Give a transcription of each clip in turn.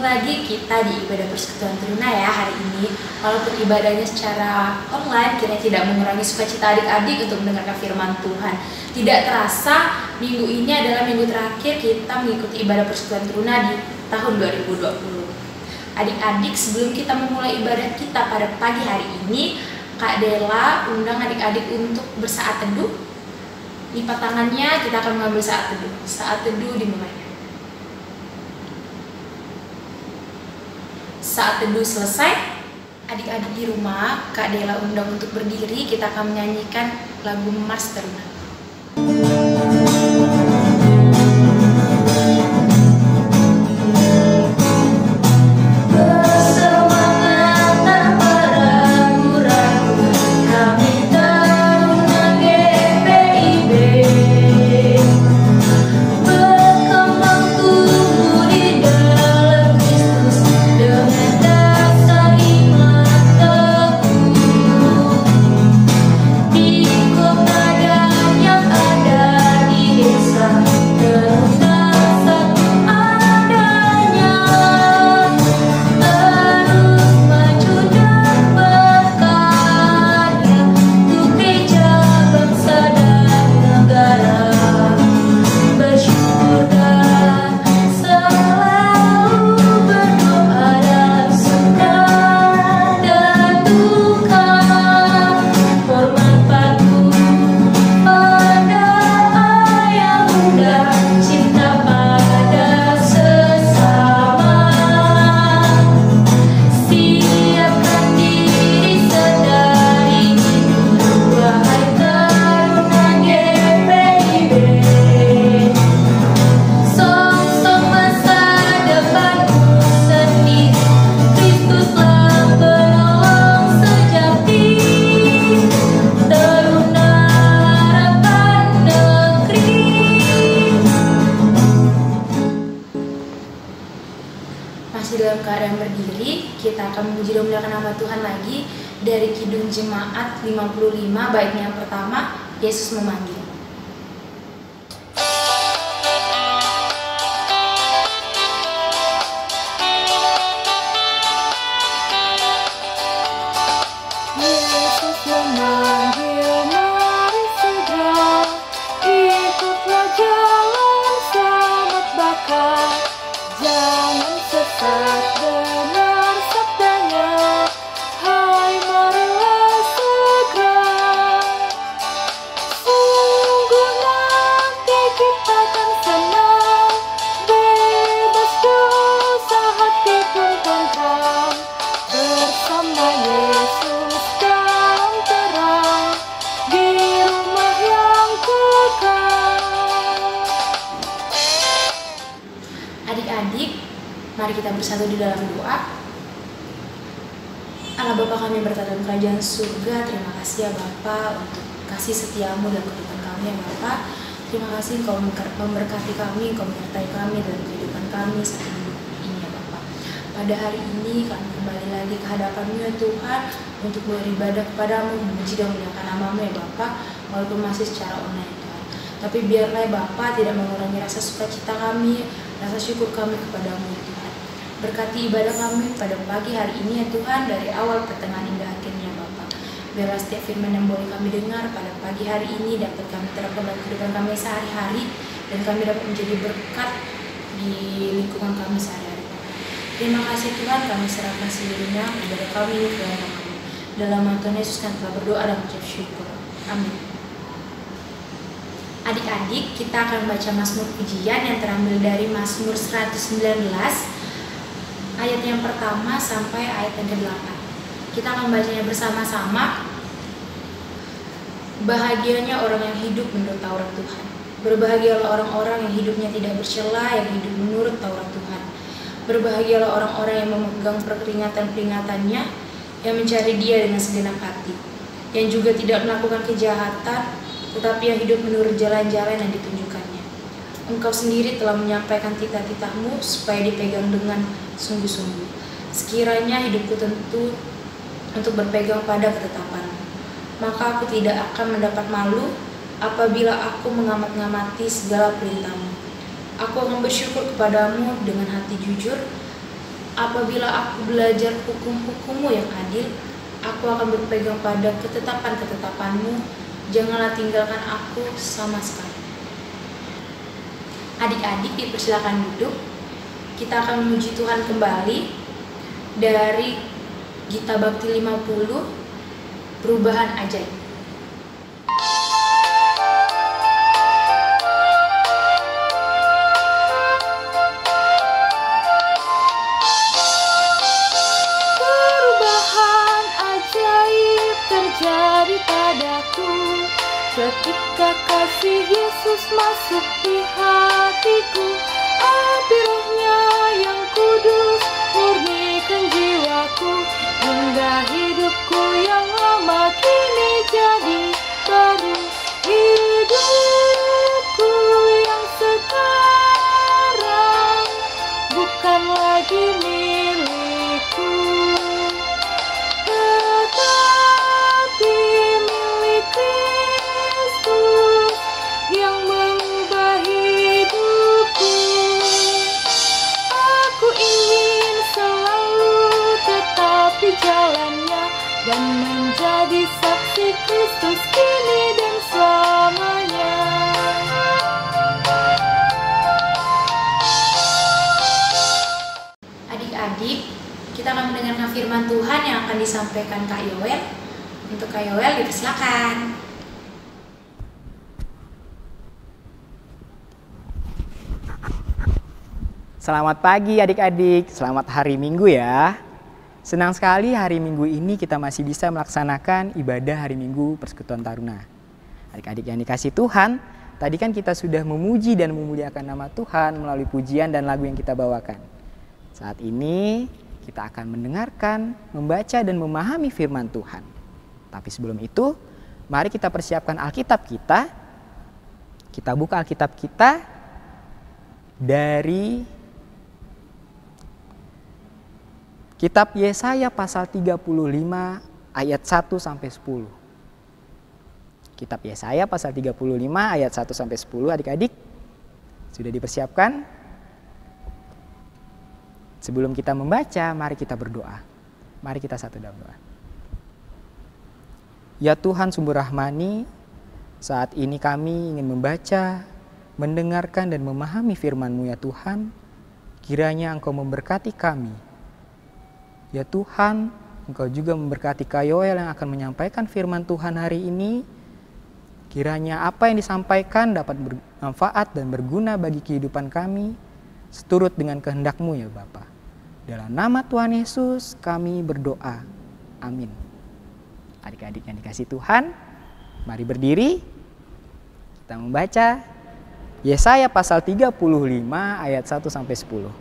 lagi kita di ibadah persekutuan Teruna ya hari ini. Walaupun ibadahnya secara online, kiranya tidak mengurangi sukacita adik-adik untuk mendengarkan firman Tuhan. Tidak terasa, minggu ini adalah minggu terakhir kita mengikuti ibadah persekutuan Teruna di tahun 2020. Adik-adik, sebelum kita memulai ibadah kita pada pagi hari ini, Kak Dela undang adik-adik untuk bersaat teduh. Lipat tangannya, kita akan mengambil saat teduh. Saat teduh dimulai. Saat teduh selesai, adik-adik di rumah, Kak Dela undang untuk berdiri. Kita akan menyanyikan lagu Mars Teruna. Dalam keadaan berdiri, kita akan memuji dan memuliakan nama Tuhan lagi dari Kidung Jemaat 55, baitnya yang pertama, Yesus Memanggil. Yesus memanggil, mari segera ikutlah jalan selamat bakal. Jangan sesat, dengar sabdanya, hai marilah segera. Sungguh nanti kita akan senang, bebas dosa hati pun tentram, bersama Yesus dalam terang, di rumah yang kekal. Adik-adik, mari kita bersatu di dalam doa. Allah Bapa kami berkata dalam kerajaan surga, terima kasih ya Bapa untuk kasih setiamu dalam kehidupan kami ya Bapa. Terima kasih Engkau memberkati kami, Engkau menyertai kami dalam kehidupan kami saat ini ya Bapa. Pada hari ini kami kembali lagi ke hadapan-Mu ya Tuhan untuk beribadah kepadamu, memuji dan memuliakan nama-Mu ya Bapa, walaupun masih secara online ya Tuhan. Tapi biarlah Bapa tidak mengurangi rasa sukacita kami, rasa syukur kami kepadamu ya Tuhan. Berkati ibadah kami pada pagi hari ini ya Tuhan, dari awal pertengahan hingga akhirnya Bapa. Biarlah setiap firman yang boleh kami dengar pada pagi hari ini dapat kami terapkan dalam kehidupan kami sehari-hari, dan kami dapat menjadi berkat di lingkungan kami sehari-hari. Terima kasih Tuhan, kami serahkan seluruhnya ibadah kami ke dalam nama-Mu. Dalam nama Tuhan Yesus kami telah berdoa dan mengucap syukur. Amin. Adik-adik, kita akan baca Mazmur Pujian yang terambil dari Mazmur 119 ayat yang pertama sampai ayat yang ke-8. Kita akan bacanya bersama-sama. Bahagianya orang yang hidup menurut Taurat Tuhan. Berbahagialah orang-orang yang hidupnya tidak bercela, yang hidup menurut Taurat Tuhan. Berbahagialah orang-orang yang memegang peringatan-peringatannya, yang mencari Dia dengan segenap hati, yang juga tidak melakukan kejahatan, tetapi yang hidup menurut jalan-jalan yang ditunjukkannya. Engkau sendiri telah menyampaikan titah-titah-Mu supaya dipegang dengan sungguh-sungguh. Sekiranya hidupku tentu untuk berpegang pada ketetapan-Mu, maka aku tidak akan mendapat malu apabila aku mengamat-ngamati segala perintah-Mu. Aku akan bersyukur kepadamu dengan hati jujur, Apabila aku belajar hukum-hukum-Mu yang adil, aku akan berpegang pada ketetapan-ketetapan-Mu. Janganlah tinggalkan aku sama sekali. Adik-adik dipersilakan duduk. Kita akan memuji Tuhan kembali dari Gita Bakti 50, Perubahan Ajaib. Terjadi padaku ketika kasih Yesus masuk di hatiku. Api Roh-Nya yang kudus murnikan jiwaku, hingga hidupku yang lama kini jadi baru. Hidupku yang sekarang bukan lagi milikku, yang mengubah hidupku. Aku ingin selalu tetap di jalannya dan menjadi saksi Kristus kini dan selamanya. Adik-adik, kita akan mendengarkan firman Tuhan yang akan disampaikan Kak Yoel. Untuk Kak Yoel, dipersilakan. Selamat pagi adik-adik, selamat hari Minggu ya. Senang sekali hari Minggu ini kita masih bisa melaksanakan ibadah hari Minggu Persekutuan Taruna. Adik-adik yang dikasih Tuhan, tadi kan kita sudah memuji dan memuliakan nama Tuhan melalui pujian dan lagu yang kita bawakan. Saat ini kita akan mendengarkan, membaca dan memahami firman Tuhan. Tapi sebelum itu, mari kita persiapkan Alkitab kita. Kita buka Alkitab kita dari Kitab Yesaya pasal 35 ayat 1 sampai 10. Kitab Yesaya pasal 35 ayat 1 sampai 10. Adik-adik sudah dipersiapkan? Sebelum kita membaca, mari kita berdoa. Mari kita satu dalam doa. Ya Tuhan Sumber Rahmani, saat ini kami ingin membaca, mendengarkan dan memahami firman-Mu ya Tuhan. Kiranya Engkau memberkati kami. Ya Tuhan, Engkau juga memberkati Kak Yoel yang akan menyampaikan firman Tuhan hari ini. Kiranya apa yang disampaikan dapat bermanfaat dan berguna bagi kehidupan kami, seturut dengan kehendak-Mu ya Bapa. Dalam nama Tuhan Yesus kami berdoa. Amin. Adik-adik yang dikasih Tuhan, mari berdiri. Kita membaca Yesaya pasal 35 ayat 1 sampai 10.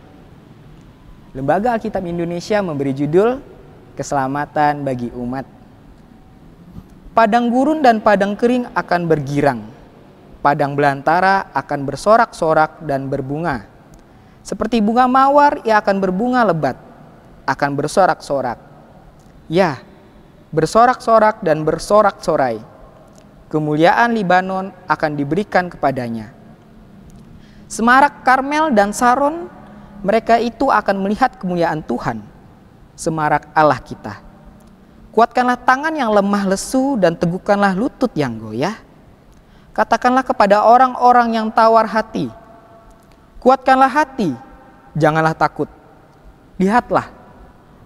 Lembaga Alkitab Indonesia memberi judul Keselamatan bagi Umat. Padang gurun dan padang kering akan bergirang. Padang belantara akan bersorak-sorak dan berbunga. Seperti bunga mawar ia akan berbunga lebat, akan bersorak-sorak. Ya, bersorak-sorak dan bersorak-sorai. Kemuliaan Libanon akan diberikan kepadanya. Semarak Karmel dan Saron, mereka itu akan melihat kemuliaan Tuhan, semarak Allah kita. Kuatkanlah tangan yang lemah lesu dan teguhkanlah lutut yang goyah. Katakanlah kepada orang-orang yang tawar hati, kuatkanlah hati, janganlah takut. Lihatlah,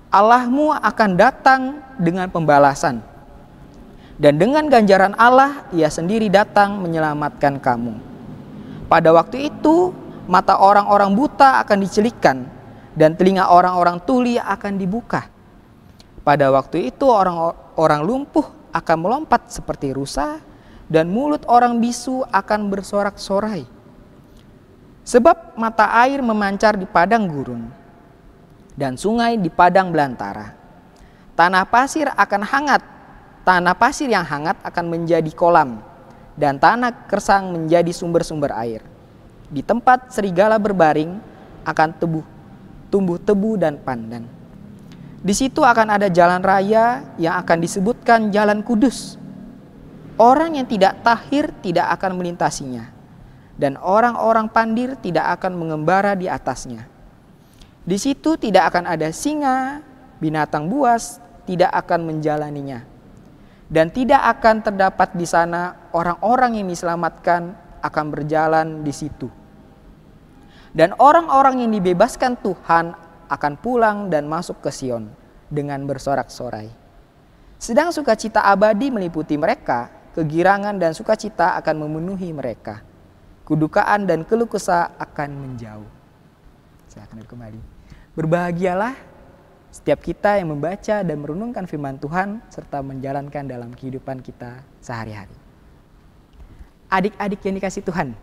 Allahmu akan datang dengan pembalasan. Dan dengan ganjaran Allah, ia sendiri datang menyelamatkan kamu. Pada waktu itu, mata orang-orang buta akan dicelikkan dan telinga orang-orang tuli akan dibuka. Pada waktu itu orang-orang lumpuh akan melompat seperti rusa dan mulut orang bisu akan bersorak-sorai. Sebab mata air memancar di padang gurun dan sungai di padang belantara. Tanah pasir akan hangat, tanah pasir yang hangat akan menjadi kolam dan tanah kersang menjadi sumber-sumber air. Di tempat serigala berbaring akan tumbuh tebu dan pandan. Di situ akan ada jalan raya yang akan disebutkan Jalan Kudus. Orang yang tidak tahir tidak akan melintasinya, dan orang-orang pandir tidak akan mengembara di atasnya. Di situ tidak akan ada singa, binatang buas tidak akan menjalaninya. Dan tidak akan terdapat di sana orang-orang yang diselamatkan akan berjalan di situ. Dan orang-orang yang dibebaskan Tuhan akan pulang dan masuk ke Sion dengan bersorak-sorai. Sedang sukacita abadi meliputi mereka, kegirangan dan sukacita akan memenuhi mereka. Kedukaan dan keluh kesah akan menjauh. Silakan kembali. Berbahagialah setiap kita yang membaca dan merenungkan firman Tuhan serta menjalankan dalam kehidupan kita sehari-hari. Adik-adik yang dikasih Tuhan,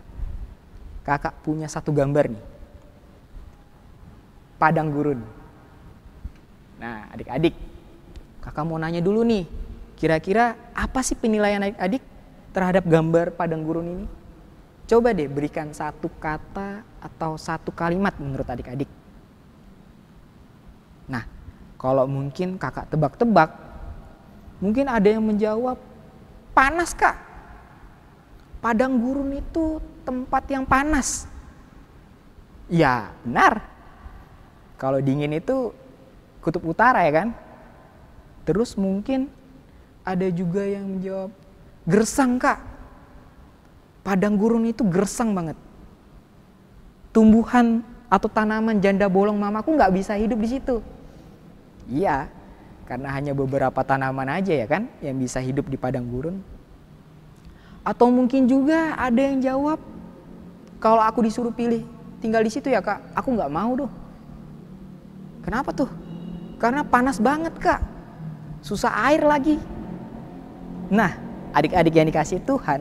kakak punya satu gambar nih. Padang gurun. Nah, adik-adik, kakak mau nanya dulu nih, kira-kira apa sih penilaian adik-adik terhadap gambar padang gurun ini? Coba deh berikan satu kata atau satu kalimat menurut adik-adik. Nah, kalau mungkin kakak tebak-tebak, mungkin ada yang menjawab, panas kak. Padang gurun itu tempat yang panas. Ya benar. Kalau dingin itu kutub utara ya kan. Terus mungkin ada juga yang menjawab, gersang kak. Padang gurun itu gersang banget. Tumbuhan atau tanaman janda bolong mamaku nggak bisa hidup di situ. Iya, karena hanya beberapa tanaman aja ya kan yang bisa hidup di padang gurun. Atau mungkin juga ada yang jawab, kalau aku disuruh pilih tinggal di situ ya kak, aku nggak mau tuh. Kenapa tuh? Karena panas banget kak, susah air lagi. Nah, adik-adik yang dikasih Tuhan,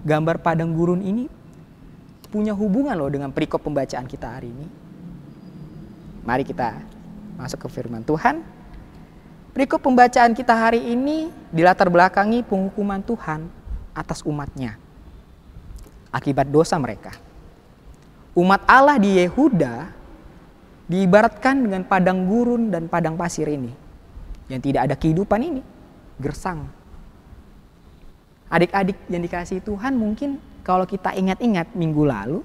gambar padang gurun ini punya hubungan loh dengan perikop pembacaan kita hari ini. Mari kita masuk ke firman Tuhan. Perikop pembacaan kita hari ini dilatar belakangi penghukuman Tuhan atas umatnya akibat dosa mereka. Umat Allah di Yehuda diibaratkan dengan padang gurun dan padang pasir ini yang tidak ada kehidupan ini, gersang. Adik-adik yang dikasihi Tuhan, mungkin kalau kita ingat-ingat minggu lalu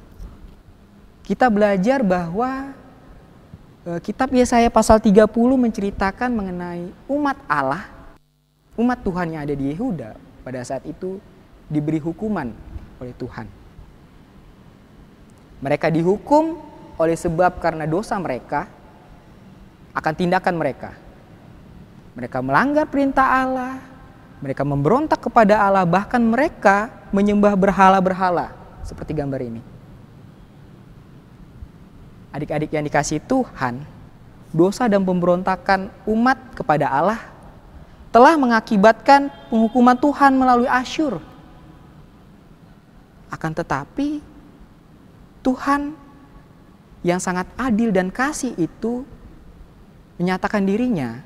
kita belajar bahwa kitab Yesaya pasal 30 menceritakan mengenai umat Allah, umat Tuhan yang ada di Yehuda pada saat itu diberi hukuman oleh Tuhan. Mereka dihukum oleh sebab karena dosa mereka akan tindakan mereka. Mereka melanggar perintah Allah, mereka memberontak kepada Allah, bahkan mereka menyembah berhala-berhala seperti gambar ini. Adik-adik yang dikasihi Tuhan, dosa dan pemberontakan umat kepada Allah telah mengakibatkan penghukuman Tuhan melalui Asyur. Akan tetapi Tuhan yang sangat adil dan kasih itu menyatakan dirinya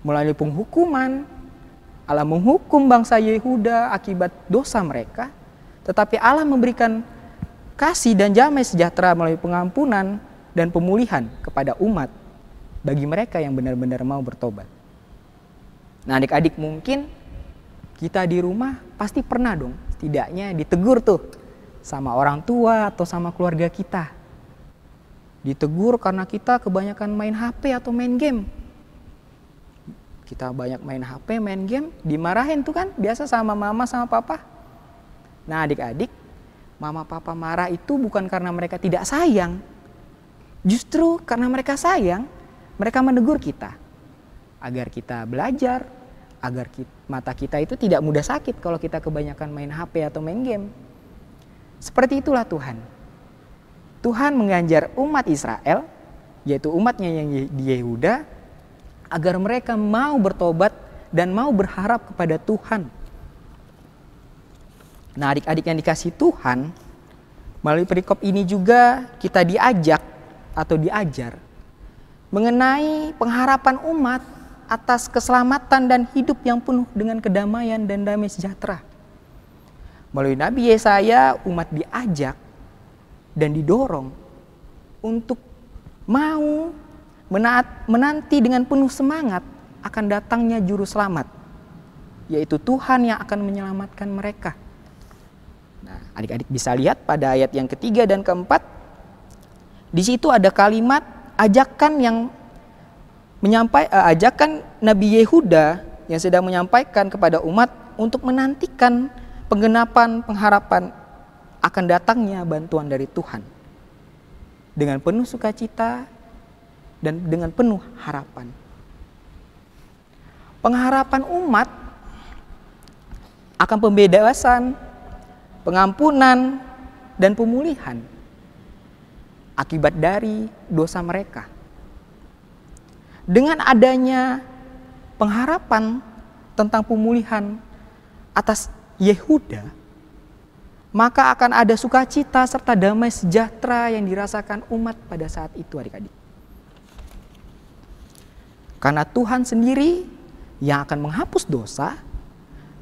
melalui penghukuman. Allah menghukum bangsa Yehuda akibat dosa mereka, tetapi Allah memberikan kasih dan damai sejahtera melalui pengampunan dan pemulihan kepada umat bagi mereka yang benar-benar mau bertobat. Nah, adik-adik, mungkin kita di rumah pasti pernah dong setidaknya ditegur tuh sama orang tua atau sama keluarga kita. Ditegur karena kita kebanyakan main HP atau main game. Kita banyak main HP, main game, dimarahin tuh kan biasa sama mama sama papa. Nah, adik-adik, mama papa marah itu bukan karena mereka tidak sayang. Justru karena mereka sayang, mereka menegur kita agar kita belajar, agar mata kita itu tidak mudah sakit kalau kita kebanyakan main HP atau main game. Seperti itulah Tuhan. Tuhan mengajar umat Israel, yaitu umatnya yang di Yehuda, agar mereka mau bertobat dan mau berharap kepada Tuhan. Nah, adik-adik yang dikasihi Tuhan, melalui perikop ini juga kita diajak atau diajar mengenai pengharapan umat atas keselamatan dan hidup yang penuh dengan kedamaian dan damai sejahtera. Melalui Nabi Yesaya, umat diajak dan didorong untuk mau menanti dengan penuh semangat akan datangnya juru selamat, yaitu Tuhan yang akan menyelamatkan mereka. Nah, adik-adik bisa lihat pada ayat yang ketiga dan keempat, di situ ada kalimat ajakan Nabi Yehuda yang sedang menyampaikan kepada umat untuk menantikan penggenapan pengharapan akan datangnya bantuan dari Tuhan dengan penuh sukacita dan dengan penuh harapan. Pengharapan umat akan pembebasan, pengampunan, dan pemulihan akibat dari dosa mereka. Dengan adanya pengharapan tentang pemulihan atas Yehuda, maka akan ada sukacita serta damai sejahtera yang dirasakan umat pada saat itu, adik-adik. Karena Tuhan sendiri yang akan menghapus dosa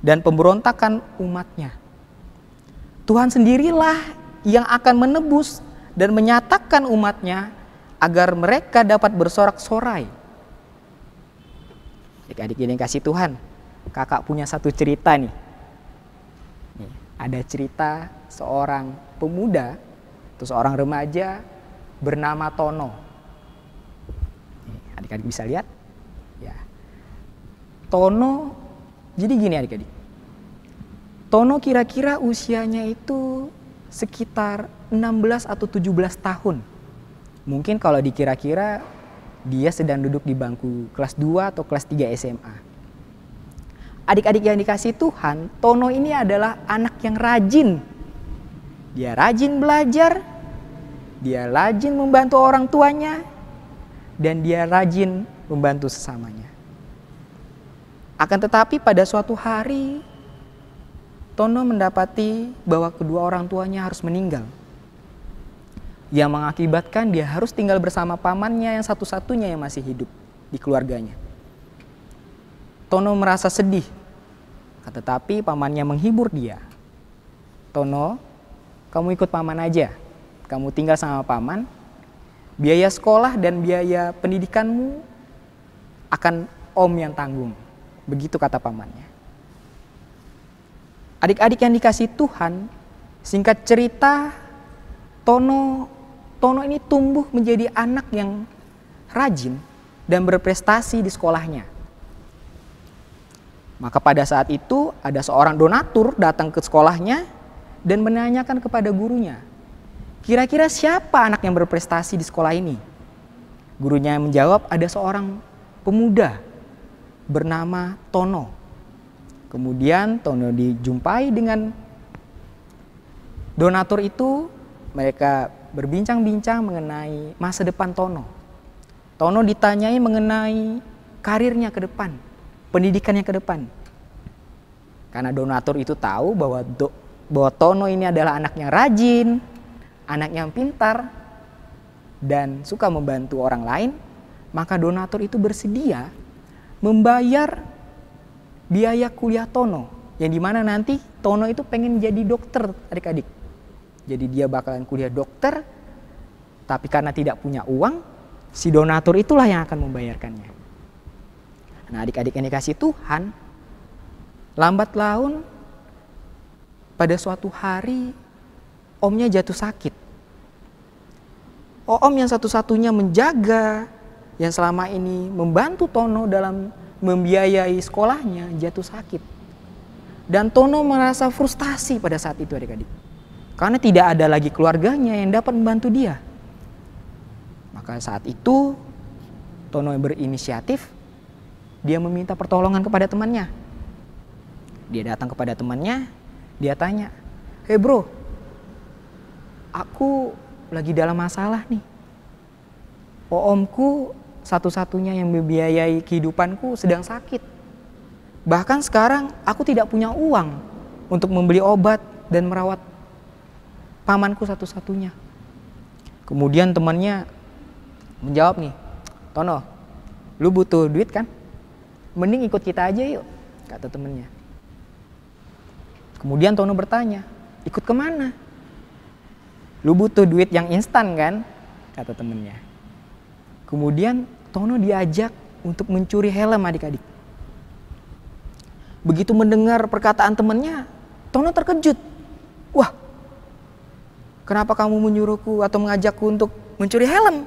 dan pemberontakan umatnya. Tuhan sendirilah yang akan menebus dan menyatakan umatnya agar mereka dapat bersorak-sorai. Adik-adik yang kasih Tuhan, kakak punya satu cerita nih. Ada cerita seorang pemuda atau seorang remaja bernama Tono. Adik-adik bisa lihat? Ya. Tono, jadi gini adik-adik. Tono kira-kira usianya itu sekitar 16 atau 17 tahun. Mungkin kalau dikira-kira dia sedang duduk di bangku kelas 2 atau kelas 3 SMA. Adik-adik yang dikasih Tuhan, Tono ini adalah anak yang rajin. Dia rajin belajar, dia rajin membantu orang tuanya, dan dia rajin membantu sesamanya. Akan tetapi pada suatu hari, Tono mendapati bahwa kedua orang tuanya harus meninggal. Yang mengakibatkan dia harus tinggal bersama pamannya yang satu-satunya yang masih hidup di keluarganya. Tono merasa sedih, tetapi pamannya menghibur dia. Tono, kamu ikut paman aja. Kamu tinggal sama paman, biaya sekolah dan biaya pendidikanmu akan om yang tanggung. Begitu kata pamannya. Adik-adik yang dikasih Tuhan, singkat cerita, Tono ini tumbuh menjadi anak yang rajin dan berprestasi di sekolahnya. Maka pada saat itu ada seorang donatur datang ke sekolahnya dan menanyakan kepada gurunya, kira-kira siapa anak yang berprestasi di sekolah ini? Gurunya menjawab, ada seorang pemuda bernama Tono. Kemudian Tono dijumpai dengan donatur itu, mereka berbincang-bincang mengenai masa depan Tono. Tono ditanyai mengenai karirnya ke depan, pendidikannya ke depan. Karena donatur itu tahu bahwa Tono ini adalah anak yang rajin, anak yang pintar, dan suka membantu orang lain, maka donatur itu bersedia membayar biaya kuliah Tono, yang dimana nanti Tono itu pengen jadi dokter, adik-adik. Jadi dia bakalan kuliah dokter, tapi karena tidak punya uang, si donatur itulah yang akan membayarkannya. Nah, adik-adik yang dikasih Tuhan, lambat laun pada suatu hari omnya jatuh sakit. Om yang satu-satunya menjaga, yang selama ini membantu Tono dalam membiayai sekolahnya, jatuh sakit. Dan Tono merasa frustasi pada saat itu, adik-adik. Karena tidak ada lagi keluarganya yang dapat membantu dia. Maka saat itu Tono berinisiatif, dia meminta pertolongan kepada temannya. Dia datang kepada temannya, dia tanya, "Hey bro, aku lagi dalam masalah nih. Omku satu-satunya yang membiayai kehidupanku sedang sakit. Bahkan sekarang aku tidak punya uang untuk membeli obat dan merawat pamanku satu-satunya." Kemudian temannya menjawab nih, "Tono, lu butuh duit kan? Mending ikut kita aja yuk," kata temannya. Kemudian Tono bertanya, "Ikut kemana?" "Lu butuh duit yang instan kan?" kata temannya. Kemudian Tono diajak untuk mencuri helm, adik-adik. Begitu mendengar perkataan temannya, Tono terkejut. "Wah, kenapa kamu menyuruhku atau mengajakku untuk mencuri helm?"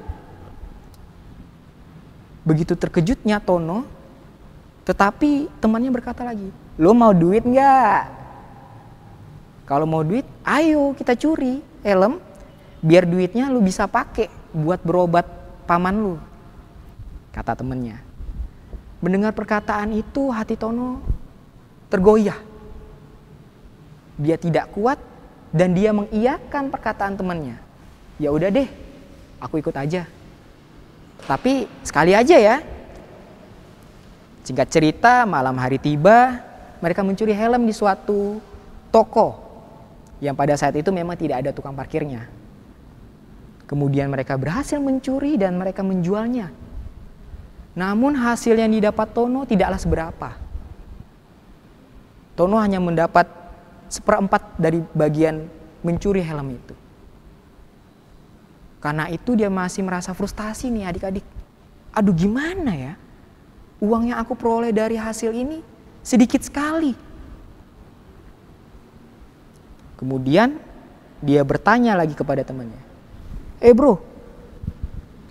Begitu terkejutnya Tono, tetapi temannya berkata lagi, "Lo mau duit nggak? Kalau mau duit, ayo kita curi helm, biar duitnya lu bisa pakai buat berobat paman lu," kata temannya. Mendengar perkataan itu, hati Tono tergoyah. Dia tidak kuat dan dia mengiyakan perkataan temannya. "Ya udah deh, aku ikut aja. Tapi sekali aja ya." Singkat cerita, malam hari tiba, mereka mencuri helm di suatu toko yang pada saat itu memang tidak ada tukang parkirnya. Kemudian mereka berhasil mencuri dan mereka menjualnya. Namun hasil yang didapat Tono tidaklah seberapa. Tono hanya mendapat 1/4 dari bagian mencuri helm itu. Karena itu dia masih merasa frustasi nih adik-adik. Aduh, gimana ya? Uang yang aku peroleh dari hasil ini sedikit sekali. Kemudian dia bertanya lagi kepada temannya, bro,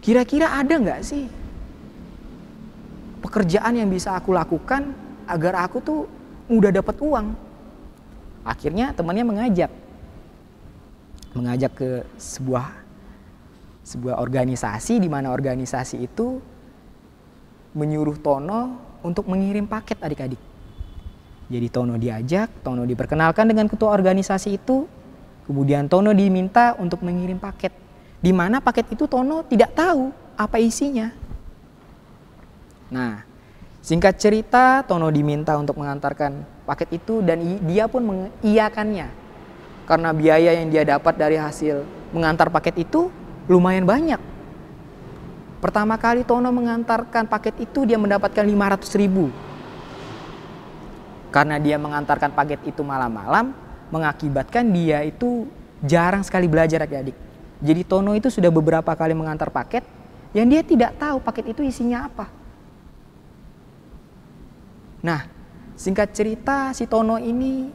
kira-kira ada gak sih pekerjaan yang bisa aku lakukan agar aku tuh mudah dapat uang?" Akhirnya temannya mengajak ke sebuah organisasi, di mana organisasi itu menyuruh Tono untuk mengirim paket adik-adik. Jadi Tono diajak, Tono diperkenalkan dengan ketua organisasi itu, kemudian Tono diminta untuk mengirim paket. Di mana paket itu Tono tidak tahu apa isinya. Nah, singkat cerita, Tono diminta untuk mengantarkan paket itu dan dia pun mengiyakannya. Karena biaya yang dia dapat dari hasil mengantar paket itu lumayan banyak. Pertama kali Tono mengantarkan paket itu dia mendapatkan 500.000. Karena dia mengantarkan paket itu malam-malam, mengakibatkan dia itu jarang sekali belajar adik-adik. Jadi Tono itu sudah beberapa kali mengantar paket yang dia tidak tahu paket itu isinya apa. Nah, singkat cerita, si Tono ini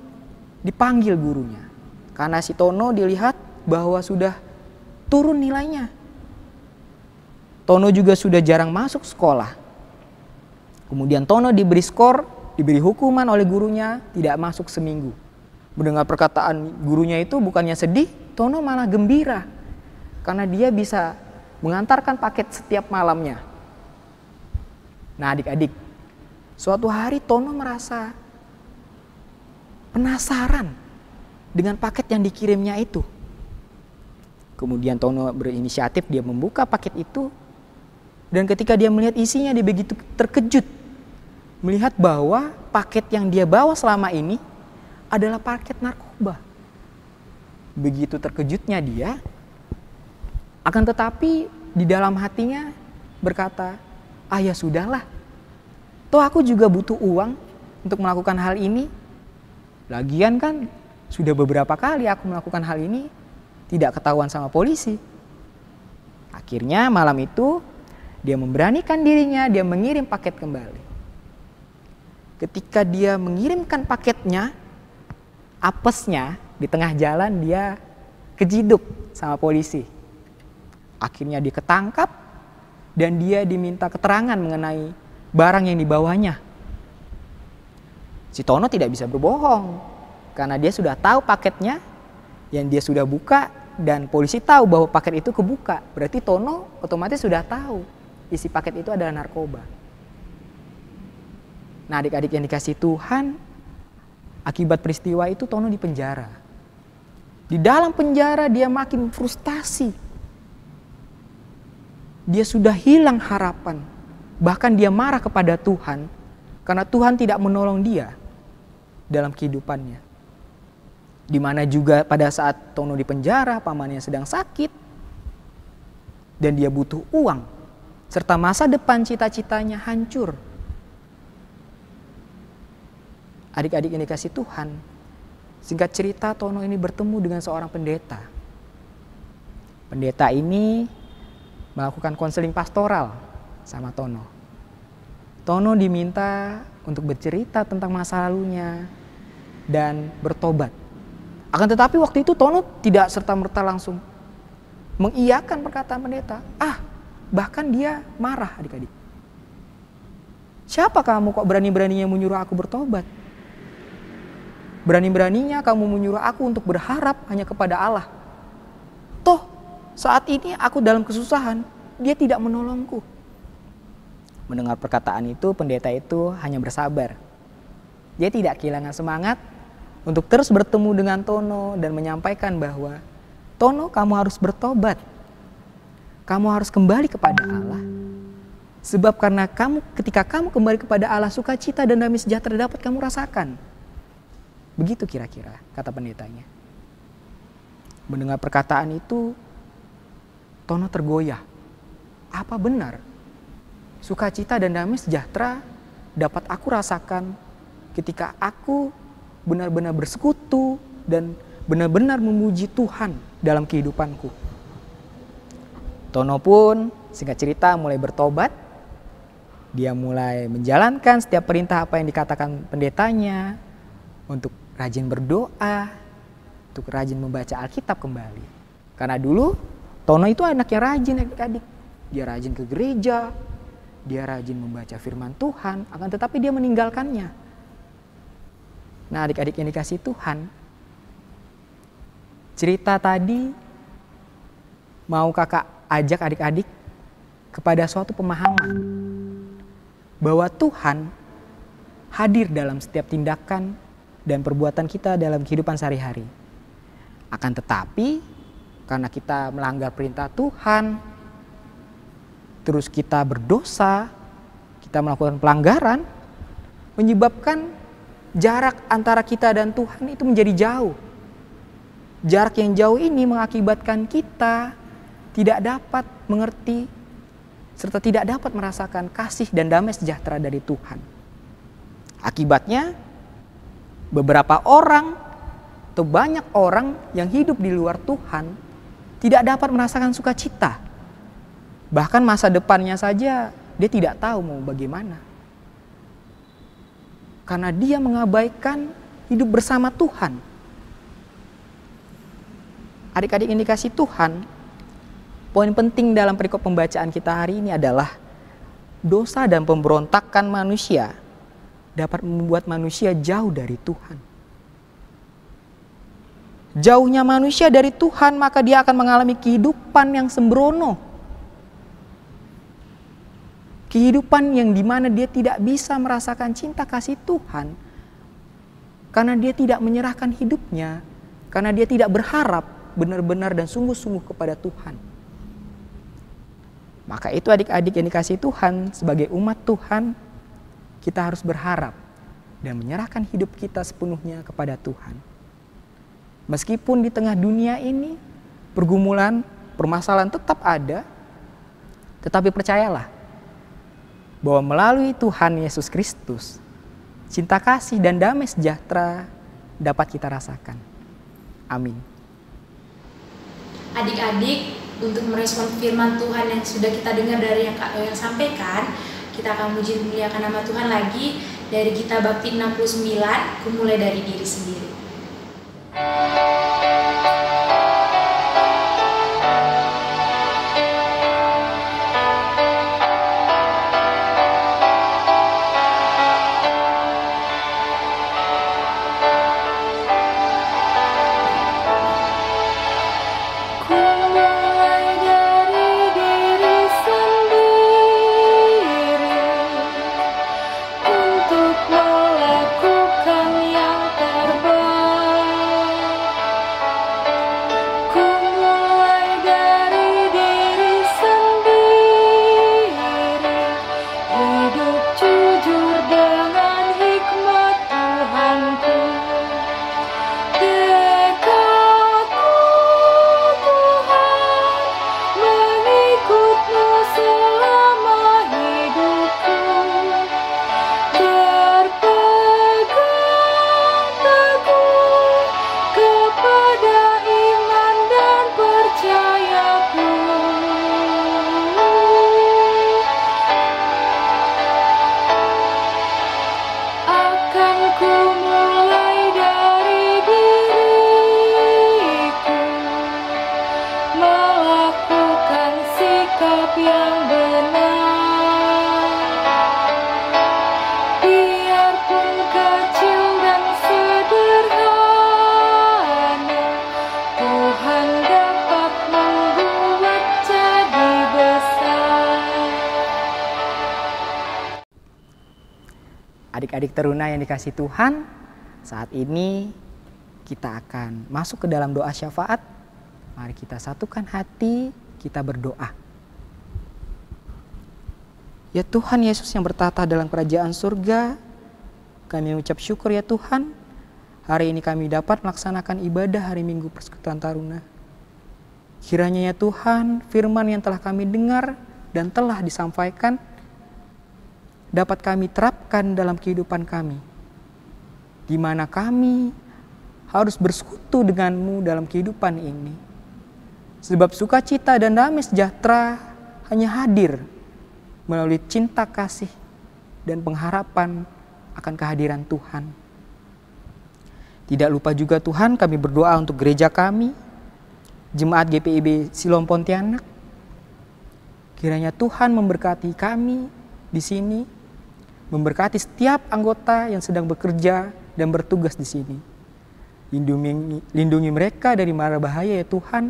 dipanggil gurunya. Karena si Tono dilihat bahwa sudah turun nilainya. Tono juga sudah jarang masuk sekolah. Kemudian Tono diberi skor, diberi hukuman oleh gurunya, tidak masuk seminggu. Mendengar perkataan gurunya itu bukannya sedih, Tono malah gembira. Karena dia bisa mengantarkan paket setiap malamnya. Nah adik-adik, suatu hari Tono merasa penasaran dengan paket yang dikirimnya itu. Kemudian Tono berinisiatif, dia membuka paket itu. Dan ketika dia melihat isinya, dia begitu terkejut. Melihat bahwa paket yang dia bawa selama ini adalah paket narkoba. Begitu terkejutnya dia, akan tetapi di dalam hatinya berkata, "Ah ya sudahlah, toh aku juga butuh uang untuk melakukan hal ini. Lagian kan sudah beberapa kali aku melakukan hal ini, tidak ketahuan sama polisi." Akhirnya malam itu dia memberanikan dirinya, dia mengirim paket kembali. Ketika dia mengirimkan paketnya, apesnya di tengah jalan dia kejeduk sama polisi. Akhirnya dia ketangkap dan dia diminta keterangan mengenai barang yang dibawanya. Si Tono tidak bisa berbohong karena dia sudah tahu paketnya yang dia sudah buka dan polisi tahu bahwa paket itu kebuka. Berarti Tono otomatis sudah tahu isi paket itu adalah narkoba. Nah adik-adik yang dikasih Tuhan, akibat peristiwa itu Tono dipenjara. Di dalam penjara dia makin frustasi. Dia sudah hilang harapan. Bahkan dia marah kepada Tuhan karena Tuhan tidak menolong dia dalam kehidupannya. Di mana juga pada saat Tono di penjara, pamannya sedang sakit dan dia butuh uang serta masa depan cita-citanya hancur. Adik-adik yang dikasih Tuhan, singkat cerita Tono ini bertemu dengan seorang pendeta. Pendeta ini melakukan konseling pastoral sama Tono. Tono diminta untuk bercerita tentang masa lalunya dan bertobat. Akan tetapi waktu itu Tono tidak serta-merta langsung mengiyakan perkataan pendeta. Bahkan dia marah adik-adik. Siapa kamu kok berani-beraninya menyuruh aku bertobat? Berani-beraninya kamu menyuruh aku untuk berharap hanya kepada Allah. Toh saat ini aku dalam kesusahan, dia tidak menolongku. Mendengar perkataan itu, pendeta itu hanya bersabar. Dia tidak kehilangan semangat untuk terus bertemu dengan Tono dan menyampaikan bahwa, Tono, kamu harus bertobat. Kamu harus kembali kepada Allah. Sebab karena ketika kamu kembali kepada Allah, sukacita dan damai sejahtera dapat kamu rasakan. Begitu kira-kira kata pendetanya. Mendengar perkataan itu, Tono tergoyah. Apa benar? Sukacita dan damai sejahtera dapat aku rasakan ketika aku benar-benar bersekutu dan benar-benar memuji Tuhan dalam kehidupanku. Tono pun singkat cerita mulai bertobat. Dia mulai menjalankan setiap perintah apa yang dikatakan pendetanya, untuk rajin berdoa, untuk rajin membaca Alkitab kembali. Karena dulu Tono itu anak yang rajin, adik-adik. Dia rajin ke gereja, dia rajin membaca firman Tuhan, akan tetapi dia meninggalkannya. Nah, adik-adik yang dikasih Tuhan, cerita tadi mau kakak ajak adik-adik kepada suatu pemahaman bahwa Tuhan hadir dalam setiap tindakan dan perbuatan kita dalam kehidupan sehari-hari. Akan tetapi, karena kita melanggar perintah Tuhan, terus kita berdosa, kita melakukan pelanggaran, menyebabkan jarak antara kita dan Tuhan itu menjadi jauh. Jarak yang jauh ini mengakibatkan kita tidak dapat mengerti serta tidak dapat merasakan kasih dan damai sejahtera dari Tuhan. Akibatnya, beberapa orang atau banyak orang yang hidup di luar Tuhan tidak dapat merasakan sukacita. Bahkan masa depannya saja dia tidak tahu mau bagaimana. Karena dia mengabaikan hidup bersama Tuhan. Adik-adik yang dikasih Tuhan, poin penting dalam perikop pembacaan kita hari ini adalah dosa dan pemberontakan manusia dapat membuat manusia jauh dari Tuhan. Jauhnya manusia dari Tuhan, maka dia akan mengalami kehidupan yang sembrono. Kehidupan yang dimana dia tidak bisa merasakan cinta kasih Tuhan. Karena dia tidak menyerahkan hidupnya. Karena dia tidak berharap benar-benar dan sungguh-sungguh kepada Tuhan. Maka itu adik-adik yang dikasih Tuhan, sebagai umat Tuhan, kita harus berharap dan menyerahkan hidup kita sepenuhnya kepada Tuhan. Meskipun di tengah dunia ini pergumulan, permasalahan tetap ada, tetapi percayalah bahwa melalui Tuhan Yesus Kristus, cinta kasih dan damai sejahtera dapat kita rasakan. Amin. Adik-adik, untuk merespon firman Tuhan yang sudah kita dengar dari yang Kak Yoyang sampaikan, kita akan muji muliakan nama Tuhan lagi dari Gita Bakti 69, Kumulai dari diri sendiri. Yang benar Adik-adik teruna yang dikasih Tuhan, saat ini kita akan masuk ke dalam doa syafaat. Mari kita satukan hati, kita berdoa. Ya Tuhan Yesus yang bertata dalam kerajaan surga, kami mengucap syukur ya Tuhan, hari ini kami dapat melaksanakan ibadah hari Minggu Persekutuan Taruna. Kiranya ya Tuhan, firman yang telah kami dengar dan telah disampaikan dapat kami terapkan dalam kehidupan kami, di mana kami harus bersekutu denganmu dalam kehidupan ini. Sebab sukacita dan damai sejahtera hanya hadir melalui cinta kasih dan pengharapan akan kehadiran Tuhan. Tidak lupa juga Tuhan, kami berdoa untuk gereja kami, Jemaat GPIB Siloam Pontianak. Kiranya Tuhan memberkati kami di sini, memberkati setiap anggota yang sedang bekerja dan bertugas di sini. Lindungi mereka dari mara bahaya ya Tuhan,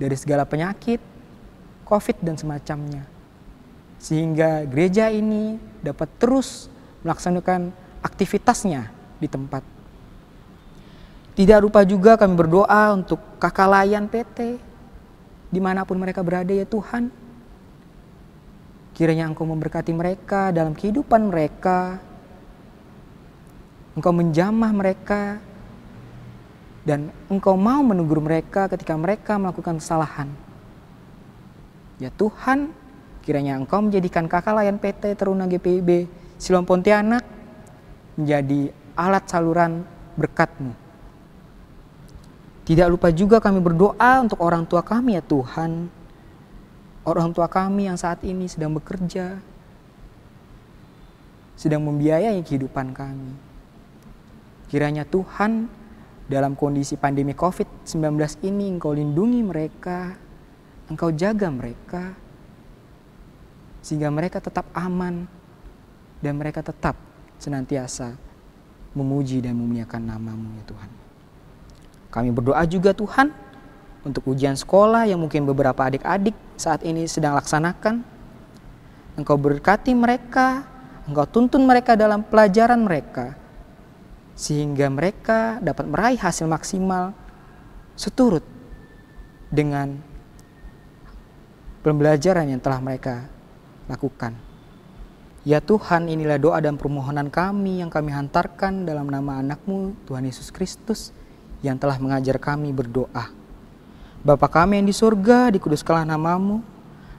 dari segala penyakit, COVID dan semacamnya. Sehingga gereja ini dapat terus melaksanakan aktivitasnya di tempat. Tidak lupa juga kami berdoa untuk kakak layan PT, dimanapun mereka berada ya Tuhan. Kiranya Engkau memberkati mereka dalam kehidupan mereka. Engkau menjamah mereka. Dan Engkau mau menegur mereka ketika mereka melakukan kesalahan. Ya Tuhan, kiranya Engkau menjadikan kakak layan PT Teruna GPIB Siloam Pontianak menjadi alat saluran berkat-Mu. Tidak lupa juga kami berdoa untuk orang tua kami ya Tuhan. Orang tua kami yang saat ini sedang bekerja, sedang membiayai kehidupan kami. Kiranya Tuhan dalam kondisi pandemi COVID-19 ini Engkau lindungi mereka, Engkau jaga mereka, sehingga mereka tetap aman dan mereka tetap senantiasa memuji dan memuliakan nama-Mu ya Tuhan. Kami berdoa juga Tuhan untuk ujian sekolah yang mungkin beberapa adik-adik saat ini sedang laksanakan. Engkau berkati mereka, Engkau tuntun mereka dalam pelajaran mereka, sehingga mereka dapat meraih hasil maksimal seturut dengan pembelajaran yang telah mereka lakukan. Ya Tuhan, inilah doa dan permohonan kami yang kami hantarkan dalam nama anak-Mu, Tuhan Yesus Kristus, yang telah mengajar kami berdoa. Bapa kami yang di surga, dikuduskanlah nama-Mu,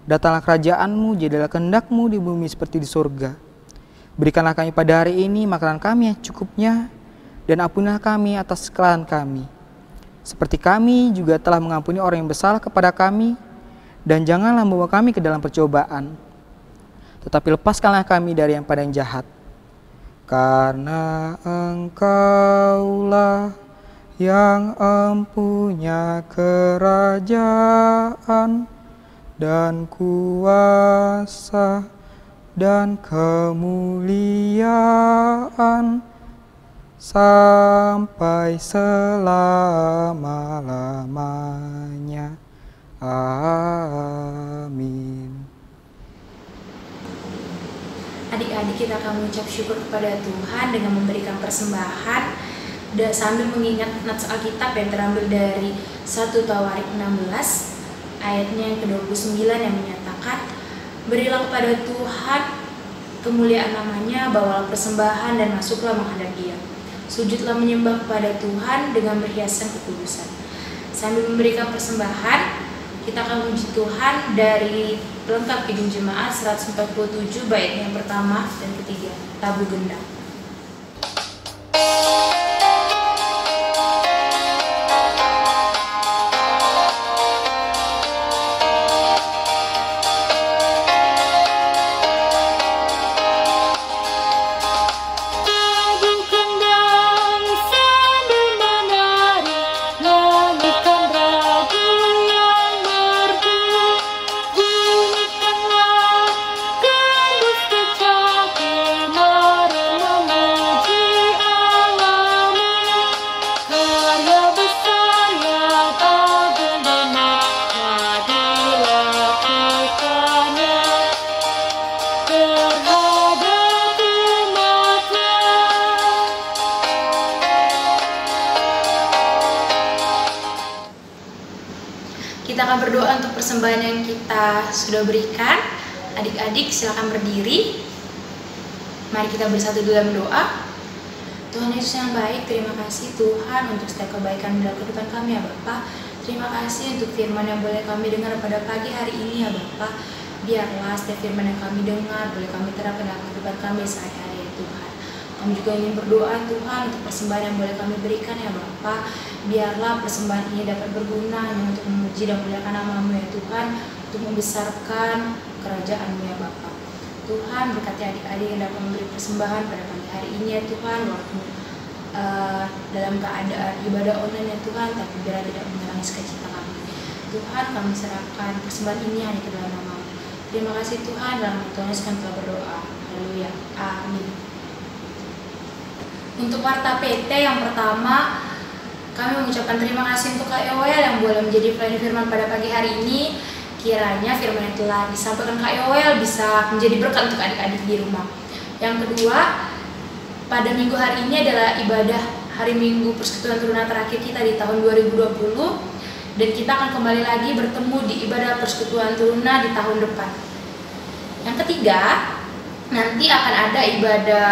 datanglah kerajaan-Mu, jadilah kehendak-Mu di bumi seperti di surga. Berikanlah kami pada hari ini makanan kami yang cukupnya, dan ampunilah kami atas kesalahan kami, seperti kami juga telah mengampuni orang yang bersalah kepada kami, dan janganlah membawa kami ke dalam percobaan, tetapi lepaskanlah kami dari yang pada yang jahat. Karena Engkaulah yang empunya kerajaan dan kuasa dan kemuliaan sampai selama-lamanya. Amin. Adik-adik, kita akan mengucap syukur kepada Tuhan dengan memberikan persembahan sambil mengingat nats Alkitab yang terambil dari 1 Tawarik 16 ayatnya yang ke-29 yang menyatakan, berilah kepada Tuhan kemuliaan namanya, bawalah persembahan dan masuklah menghadap Dia. Sujudlah menyembah kepada Tuhan dengan berhiasan kekudusan. Sambil memberikan persembahan, kita akan memuji Tuhan dari pelengkap Kidung Jemaat 147 bait yang pertama dan ketiga, Tabu Gendang. Bunyikanlah gendus kecak, mari memuji Allah. Setelah berdoa untuk persembahan yang kita sudah berikan, adik-adik silakan berdiri. Mari kita bersatu dalam doa. Tuhan Yesus yang baik, terima kasih Tuhan untuk setiap kebaikan dalam kehidupan kami ya Bapa. Terima kasih untuk firman yang boleh kami dengar pada pagi hari ini ya Bapa. Biarlah setiap firman yang kami dengar boleh kami terapkan dalam kehidupan kami sehari-hari ya Tuhan. Kami juga ingin berdoa Tuhan untuk persembahan yang boleh kami berikan ya Bapa. Biarlah persembahan ini dapat berguna hanya untuk memuji dan memuliakan nama-Mu ya Tuhan, untuk membesarkan kerajaan-Mu ya Bapa. Tuhan berkati adik-adik yang dapat memberi persembahan pada pagi hari ini ya Tuhan, walaupun dalam keadaan ibadah online ya Tuhan, tapi biar tidak mengurangi sukacita kami. Tuhan, kami serahkan persembahan ini hanya ke dalam nama-Mu. Terima kasih Tuhan, dalam nama Tuhan Yesus kami telah berdoa. Haleluya. Amin. Untuk warta PT yang pertama, kami mengucapkan terima kasih untuk Kak Yoel yang boleh menjadi pelayan firman pada pagi hari ini. Kiranya firman yang telah disampaikan Kak Yoel bisa menjadi berkat untuk adik-adik di rumah. Yang kedua, pada minggu hari ini adalah ibadah hari Minggu Persekutuan Teruna terakhir kita di tahun 2020. Dan kita akan kembali lagi bertemu di ibadah Persekutuan Teruna di tahun depan. Yang ketiga, nanti akan ada ibadah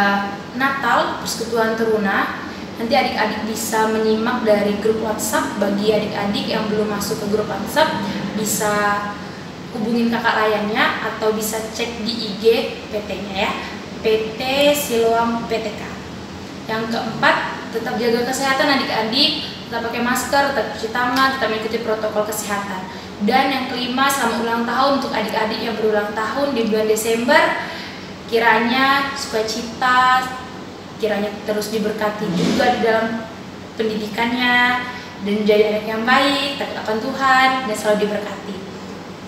Natal Persekutuan Teruna. Nanti adik-adik bisa menyimak dari grup WhatsApp. Bagi adik-adik yang belum masuk ke grup WhatsApp, bisa hubungin kakak layannya atau bisa cek di IG PT-nya ya, PT Siloam PTK. Yang keempat, tetap jaga kesehatan adik-adik, tetap pakai masker, tetap cuci tangan, tetap mengikuti protokol kesehatan. Dan yang kelima, selamat ulang tahun untuk adik-adik yang berulang tahun di bulan Desember. Kiranya sukacita, kiranya terus diberkati juga di dalam pendidikannya dan menjadi anak yang baik, takut akan Tuhan dan selalu diberkati.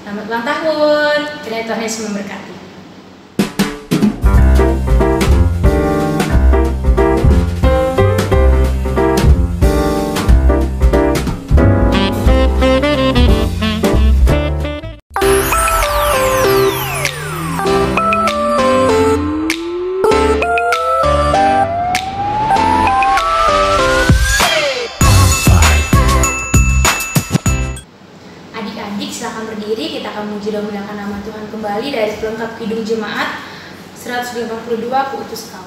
Selamat ulang tahun, kiranya Tuhan Yesus memberkati. Silakan berdiri, kita akan memuji dan memuliakan nama Tuhan kembali dari pelengkap Kidung Jemaat 182, Ku Utus Kau.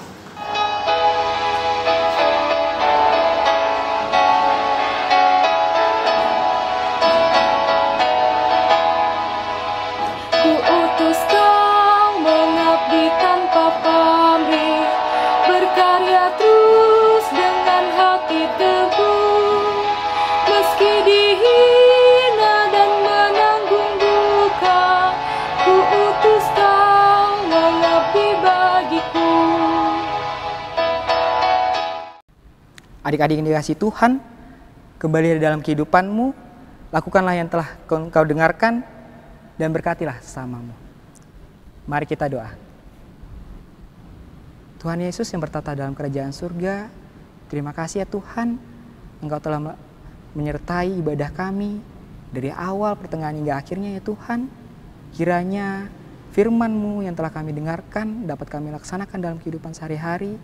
Ku utus kau mengabdi tanpa pamrih, berkarya terus dengan hati teguh, meski dihina dan menanggung duka. Ku utus kau mengabdi bagiku. Adik-adik yang dikasihi Tuhan, kembali dalam kehidupanmu, lakukanlah yang telah kau dengarkan dan berkatilah sesamamu. Mari kita doa. Tuhan Yesus yang bertata dalam kerajaan surga, terima kasih ya Tuhan, Engkau telah menyertai ibadah kami dari awal, pertengahan hingga akhirnya ya Tuhan. Kiranya firman-Mu yang telah kami dengarkan dapat kami laksanakan dalam kehidupan sehari-hari,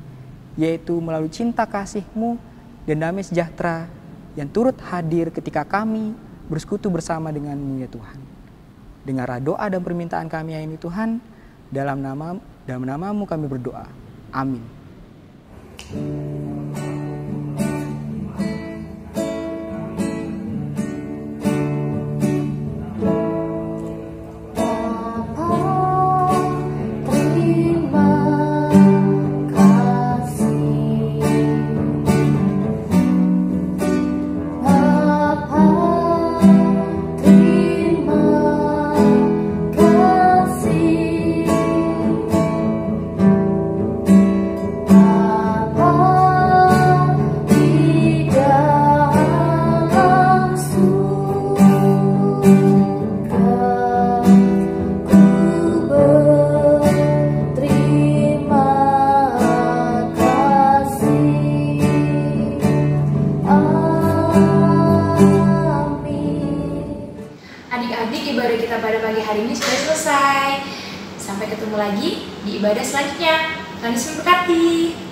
yaitu melalui cinta kasih-Mu dan damai sejahtera yang turut hadir ketika kami bersekutu bersama dengan-Mu ya Tuhan. Dengarlah doa dan permintaan kami ini Tuhan, dalam nama-Mu kami berdoa. Amin. Adik-adik, ibadah kita pada pagi hari ini sudah selesai. Sampai ketemu lagi di ibadah selanjutnya. Tuhan Yesus memberkati.